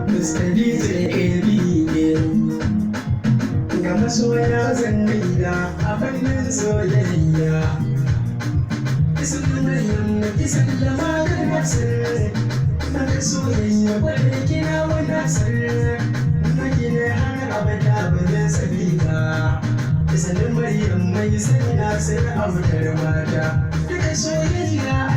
Mr. DJ AB ne. Ga masoya zan gaida a fannin soyayya. Isin Maryam na kisan lamarin Nasir. Na ga soyayya kwarai kina wa Nasir. Na gina har abada ba zan sani ba. Isin Maryam mai sani Nasir a wutar mata. Daga soyayya